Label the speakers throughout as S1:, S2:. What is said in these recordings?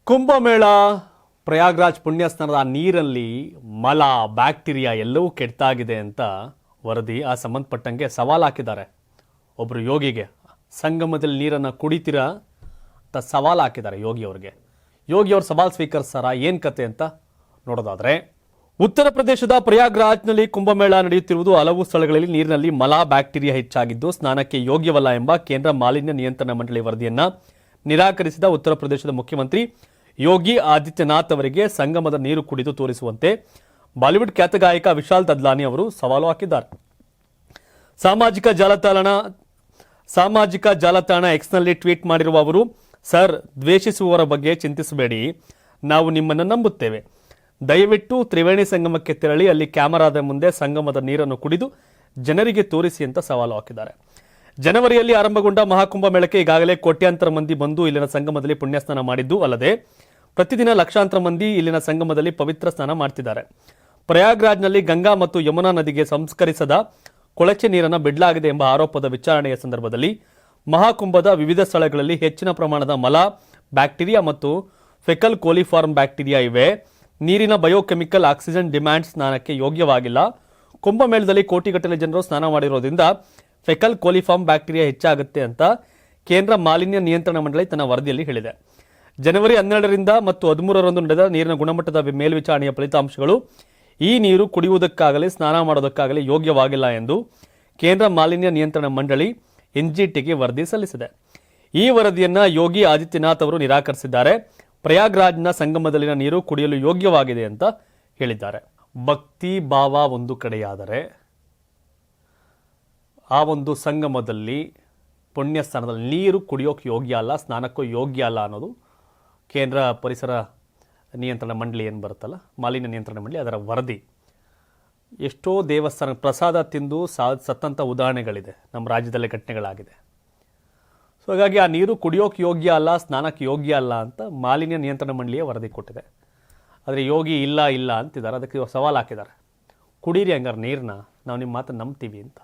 S1: ಕುಂಭಮೇಳ ಪ್ರಯಾಗ್ರಾಜ್ ಪುಣ್ಯಸ್ನಾನದ ನೀರಲ್ಲಿ ಮಲ ಬ್ಯಾಕ್ಟೀರಿಯಾ ಎಲ್ಲವೂ ಕೆಟ್ಟಾಗಿದೆ ಅಂತ ವರದಿ ಆ ಸಂಬಂಧಪಟ್ಟಂಗೆ ಸವಾಲು ಹಾಕಿದ್ದಾರೆ. ಒಬ್ಬರು ಯೋಗಿಗೆ ಸಂಗಮದಲ್ಲಿ ನೀರನ್ನು ಕುಡಿತೀರಾ ಅಂತ ಸವಾಲು ಹಾಕಿದ್ದಾರೆ ಯೋಗಿ ಅವ್ರ ಸವಾಲು ಸ್ವೀಕರಿಸ್ತಾರ ಏನು ಕತೆ ಅಂತ ನೋಡೋದಾದ್ರೆ, ಉತ್ತರ ಪ್ರದೇಶದ ಪ್ರಯಾಗ್ರಾಜ್ನಲ್ಲಿ ಕುಂಭಮೇಳ ನಡೆಯುತ್ತಿರುವುದು. ಹಲವು ಸ್ಥಳಗಳಲ್ಲಿ ನೀರಿನಲ್ಲಿ ಮಲ ಬ್ಯಾಕ್ಟೀರಿಯಾ ಹೆಚ್ಚಾಗಿದ್ದು ಸ್ನಾನಕ್ಕೆ ಯೋಗ್ಯವಲ್ಲ ಎಂಬ ಕೇಂದ್ರ ಮಾಲಿನ್ಯ ನಿಯಂತ್ರಣ ಮಂಡಳಿ ವರದಿಯನ್ನ ನಿರಾಕರಿಸಿದ ಉತ್ತರ ಪ್ರದೇಶದ ಮುಖ್ಯಮಂತ್ರಿ ಯೋಗಿ ಆದಿತ್ಯನಾಥ್ ಅವರಿಗೆ ಸಂಗಮದ ನೀರು ಕುಡಿದು ತೋರಿಸುವಂತೆ ಬಾಲಿವುಡ್ ಖ್ಯಾತ ಗಾಯಕ ವಿಶಾಲ್ ದದ್ಲಾನಿ ಅವರು ಸವಾಲು ಹಾಕಿದ್ದಾರೆ. ಸಾಮಾಜಿಕ ಜಾಲತಾಣ ಎಕ್ಸ್ನಲ್ಲಿ ಟ್ವೀಟ್ ಮಾಡಿರುವ ಅವರು, ಸರ್, ದ್ವೇಷಿಸುವವರ ಬಗ್ಗೆ ಚಿಂತಿಸಬೇಡಿ, ನಾವು ನಿಮ್ಮನ್ನು ನಂಬುತ್ತೇವೆ. ದಯವಿಟ್ಟು ತ್ರಿವೇಣಿ ಸಂಗಮಕ್ಕೆ ತೆರಳಿ ಅಲ್ಲಿ ಕ್ಯಾಮೆರಾದ ಮುಂದೆ ಸಂಗಮದ ನೀರನ್ನು ಕುಡಿದು ಜನರಿಗೆ ತೋರಿಸಿ ಅಂತ ಸವಾಲು ಹಾಕಿದ್ದಾರೆ. ಜನವರಿಯಲ್ಲಿ ಆರಂಭಗೊಂಡ ಮಹಾಕುಂಭ ಮೇಳಕ್ಕೆ ಈಗಾಗಲೇ ಕೋಟ್ಯಾಂತರ ಮಂದಿ ಬಂದು ಇಲ್ಲಿನ ಸಂಗಮದಲ್ಲಿ ಪುಣ್ಯಸ್ನಾನ ಮಾಡಿದ್ದು ಅಲ್ಲದೆ ಪ್ರತಿದಿನ ಲಕ್ಷಾಂತರ ಮಂದಿ ಇಲ್ಲಿನ ಸಂಗಮದಲ್ಲಿ ಪವಿತ್ರ ಸ್ನಾನ ಮಾಡ್ತಿದ್ದಾರೆ. ಪ್ರಯಾಗ್ರಾಜ್ನಲ್ಲಿ ಗಂಗಾ ಮತ್ತು ಯಮುನಾ ನದಿಗೆ ಸಂಸ್ಕರಿಸದ ಕೊಳಚೆ ನೀರನ್ನು ಬಿಡಲಾಗಿದೆ ಎಂಬ ಆರೋಪದ ವಿಚಾರಣೆಯ ಸಂದರ್ಭದಲ್ಲಿ ಮಹಾಕುಂಭದ ವಿವಿಧ ಸ್ಥಳಗಳಲ್ಲಿ ಹೆಚ್ಚಿನ ಪ್ರಮಾಣದ ಮಲ ಬ್ಯಾಕ್ಟೀರಿಯಾ ಮತ್ತು ಫೆಕಲ್ ಕೋಲಿಫಾರ್ಮ್ ಬ್ಯಾಕ್ಟೀರಿಯಾ ಇವೆ. ನೀರಿನ ಬಯೋಕೆಮಿಕಲ್ ಆಕ್ಸಿಜನ್ ಡಿಮ್ಯಾಂಡ್ ಸ್ನಾನಕ್ಕೆ ಯೋಗ್ಯವಾಗಿಲ್ಲ. ಕುಂಭಮೇಳದಲ್ಲಿ ಕೋಟಿಗಟ್ಟಲೆ ಜನರು ಸ್ನಾನ ಮಾಡಿರೋದ್ರಿಂದ ಫೆಕಲ್ ಕೋಲಿಫಾರ್ಮ್ ಬ್ಯಾಕ್ಟೀರಿಯಾ ಹೆಚ್ಚಾಗುತ್ತೆ ಅಂತ ಕೇಂದ್ರ ಮಾಲಿನ್ಯ ನಿಯಂತ್ರಣ ಮಂಡಳಿ ತನ್ನ ವರದಿಯಲ್ಲಿ ಹೇಳಿದೆ. ಜನವರಿ 12ರಿಂದ ಮತ್ತು 13ರಂದು ನಡೆದ ನೀರಿನ ಗುಣಮಟ್ಟದ ಮೇಲ್ವಿಚಾರಣೆಯ ಫಲಿತಾಂಶಗಳು ಈ ನೀರು ಕುಡಿಯುವುದಕ್ಕಾಗಲಿ ಸ್ನಾನ ಮಾಡೋದಕ್ಕಾಗಲಿ ಯೋಗ್ಯವಾಗಿಲ್ಲ ಎಂದು ಕೇಂದ್ರ ಮಾಲಿನ್ಯ ನಿಯಂತ್ರಣ ಮಂಡಳಿ ಎನ್ಜಿಟಿಗೆ ವರದಿ ಸಲ್ಲಿಸಿದೆ. ಈ ವರದಿಯನ್ನ ಯೋಗಿ ಆದಿತ್ಯನಾಥ್ ಅವರು ನಿರಾಕರಿಸಿದ್ದಾರೆ. ಪ್ರಯಾಗ್ರಾಜ್ನ ಸಂಗಮದಲ್ಲಿನ ನೀರು ಕುಡಿಯಲು ಯೋಗ್ಯವಾಗಿದೆ ಅಂತ ಹೇಳಿದ್ದಾರೆ. ಭಕ್ತಿ ಭಾವ ಒಂದು ಕಡೆಯಾದರೆ ಆ ಒಂದು ಸಂಗಮದಲ್ಲಿ ಪುಣ್ಯ ಸ್ಥಾನದಲ್ಲಿ ನೀರು ಕುಡಿಯೋಕೆ ಯೋಗ್ಯ ಅಲ್ಲ, ಸ್ನಾನಕ್ಕೂ ಯೋಗ್ಯ ಅಲ್ಲ ಅನ್ನೋದು ಕೇಂದ್ರ ಪರಿಸರ ನಿಯಂತ್ರಣ ಮಂಡಳಿ ಏನು ಬರುತ್ತಲ್ಲ, ಮಾಲಿನ್ಯ ನಿಯಂತ್ರಣ ಮಂಡಳಿ, ಅದರ ವರದಿ. ಎಷ್ಟೋ ದೇವಸ್ಥಾನ ಪ್ರಸಾದ ತಿಂದು ಸತ್ತಂಥ ಉದಾಹರಣೆಗಳಿದೆ, ನಮ್ಮ ರಾಜ್ಯದಲ್ಲೇ ಘಟನೆಗಳಾಗಿದೆ. ಸೊ ಹಾಗಾಗಿ ಆ ನೀರು ಕುಡಿಯೋಕೆ ಯೋಗ್ಯ ಅಲ್ಲ, ಸ್ನಾನಕ್ಕೆ ಯೋಗ್ಯ ಅಲ್ಲ ಅಂತ ಮಾಲಿನ್ಯ ನಿಯಂತ್ರಣ ಮಂಡಳಿಯೇ ವರದಿ ಕೊಟ್ಟಿದೆ. ಆದರೆ ಯೋಗಿ ಇಲ್ಲ ಅಂತಿದ್ದಾರೆ. ಅದಕ್ಕೆ ಸವಾಲು ಹಾಕಿದ್ದಾರೆ, ಕುಡೀರಿ ಹಂಗಾರೆ ನೀರನ್ನ, ನಾವು ನಿಮ್ಮ ಮಾತನ್ನು ನಂಬ್ತೀವಿ ಅಂತ.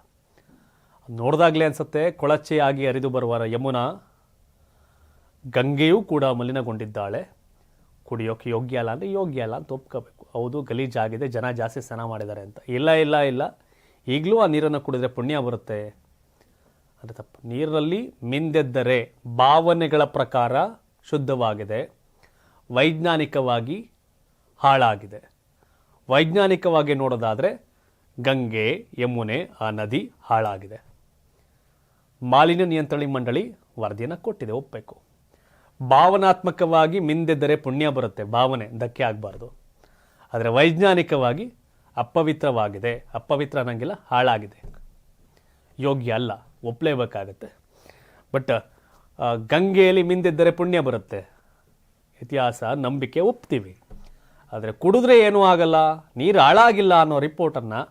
S1: ನೋಡಿದಾಗಲೇ ಅನಿಸುತ್ತೆ, ಕೊಳಚೆಯಾಗಿ ಹರಿದು ಬರುವ ಯಮುನಾ ಗಂಗೆಯೂ ಕೂಡ ಮಲಿನಗೊಂಡಿದ್ದಾಳೆ. ಕುಡಿಯೋಕೆ ಯೋಗ್ಯ ಅಲ್ಲ ಅಂದರೆ ಯೋಗ್ಯ ಅಲ್ಲ ಅಂತ ಒಪ್ಕೋಬೇಕು. ಹೌದು, ಗಲೀಜಾಗಿದೆ, ಜನ ಜಾಸ್ತಿ ಸ್ನಾನ ಮಾಡಿದ್ದಾರೆ ಅಂತ. ಇಲ್ಲ, ಈಗಲೂ ಆ ನೀರನ್ನು ಕುಡಿದ್ರೆ ಪುಣ್ಯ ಬರುತ್ತೆ ಅಂದರೆ ತಪ್ಪು. ನೀರಲ್ಲಿ ಮಿಂದೆದ್ದರೆ ಭಾವನೆಗಳ ಪ್ರಕಾರ ಶುದ್ಧವಾಗಿದೆ, ವೈಜ್ಞಾನಿಕವಾಗಿ ಹಾಳಾಗಿದೆ. ವೈಜ್ಞಾನಿಕವಾಗಿ ನೋಡೋದಾದರೆ ಗಂಗೆ, ಯಮುನೆ, ಆ ನದಿ ಹಾಳಾಗಿದೆ. ಮಾಲಿನ್ಯ ನಿಯಂತ್ರಣ ಮಂಡಳಿ ವರದಿಯನ್ನು ಕೊಟ್ಟಿದೆ, ಒಪ್ಪಬೇಕು. ಭಾವನಾತ್ಮಕವಾಗಿ ಮಿಂದೆದ್ದರೆ ಪುಣ್ಯ ಬರುತ್ತೆ, ಭಾವನೆ ಧಕ್ಕೆ ಆಗಬಾರ್ದು. ಆದರೆ ವೈಜ್ಞಾನಿಕವಾಗಿ ಅಪವಿತ್ರವಾಗಿದೆ, ಅಪವಿತ್ರ ಅನ್ನಂಗಿಲ್ಲ, ಹಾಳಾಗಿದೆ, ಯೋಗ್ಯ ಅಲ್ಲ, ಒಪ್ಪಲೇಬೇಕಾಗತ್ತೆ. ಬಟ್ ಗಂಗೆಯಲ್ಲಿ ಮಿಂದೆದ್ದರೆ ಪುಣ್ಯ ಬರುತ್ತೆ, ಇತಿಹಾಸ ನಂಬಿಕೆ ಒಪ್ತೀವಿ. ಆದರೆ ಕುಡಿದ್ರೆ ಏನೂ ಆಗಲ್ಲ, ನೀರು ಹಾಳಾಗಿಲ್ಲ ಅನ್ನೋ ರಿಪೋರ್ಟನ್ನು,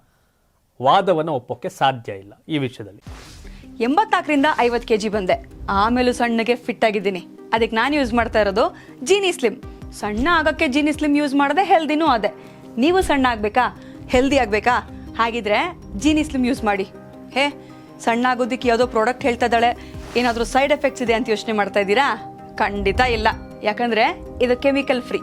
S1: ವಾದವನ್ನು ಒಪ್ಪೋಕ್ಕೆ ಸಾಧ್ಯ ಇಲ್ಲ ಈ ವಿಷಯದಲ್ಲಿ.
S2: 84ರಿಂದ 50 kg ಬಂದೆ, ಆಮೇಲೂ ಸಣ್ಣಗೆ ಫಿಟ್ ಆಗಿದ್ದೀನಿ. ಅದಕ್ಕೆ ನಾನು ಯೂಸ್ ಮಾಡ್ತಾ ಇರೋದು ಜೀನಿ ಸ್ಲಿಮ್. ಸಣ್ಣ ಆಗೋಕ್ಕೆ ಜೀನಿ ಸ್ಲಿಮ್ ಯೂಸ್ ಮಾಡಿದೆ, ಹೆಲ್ದಿನೂ ಅದೇ. ನೀವು ಸಣ್ಣ ಆಗಬೇಕಾ, ಹೆಲ್ದಿ ಆಗಬೇಕಾ? ಹಾಗಿದ್ರೆ ಜೀನಿ ಸ್ಲಿಮ್ ಯೂಸ್ ಮಾಡಿ. ಸಣ್ಣ ಆಗೋದಕ್ಕೆ ಯಾವುದೋ ಪ್ರಾಡಕ್ಟ್ ಹೇಳ್ತಾ ಇದ್ದಾಳೆ, ಏನಾದರೂ ಸೈಡ್ ಎಫೆಕ್ಟ್ಸ್ ಇದೆ ಅಂತ ಯೋಚನೆ ಮಾಡ್ತಾ ಇದ್ದೀರಾ? ಖಂಡಿತ ಇಲ್ಲ, ಯಾಕಂದರೆ ಇದು ಕೆಮಿಕಲ್ ಫ್ರೀ.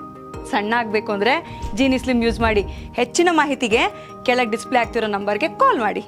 S2: ಸಣ್ಣ ಆಗಬೇಕು ಅಂದರೆ ಜೀನಿ ಸ್ಲಿಮ್ ಯೂಸ್ ಮಾಡಿ. ಹೆಚ್ಚಿನ ಮಾಹಿತಿಗೆ ಕೆಳಗೆ ಡಿಸ್ಪ್ಲೇ ಆಗ್ತಿರೋ ನಂಬರ್ಗೆ ಕಾಲ್ ಮಾಡಿ.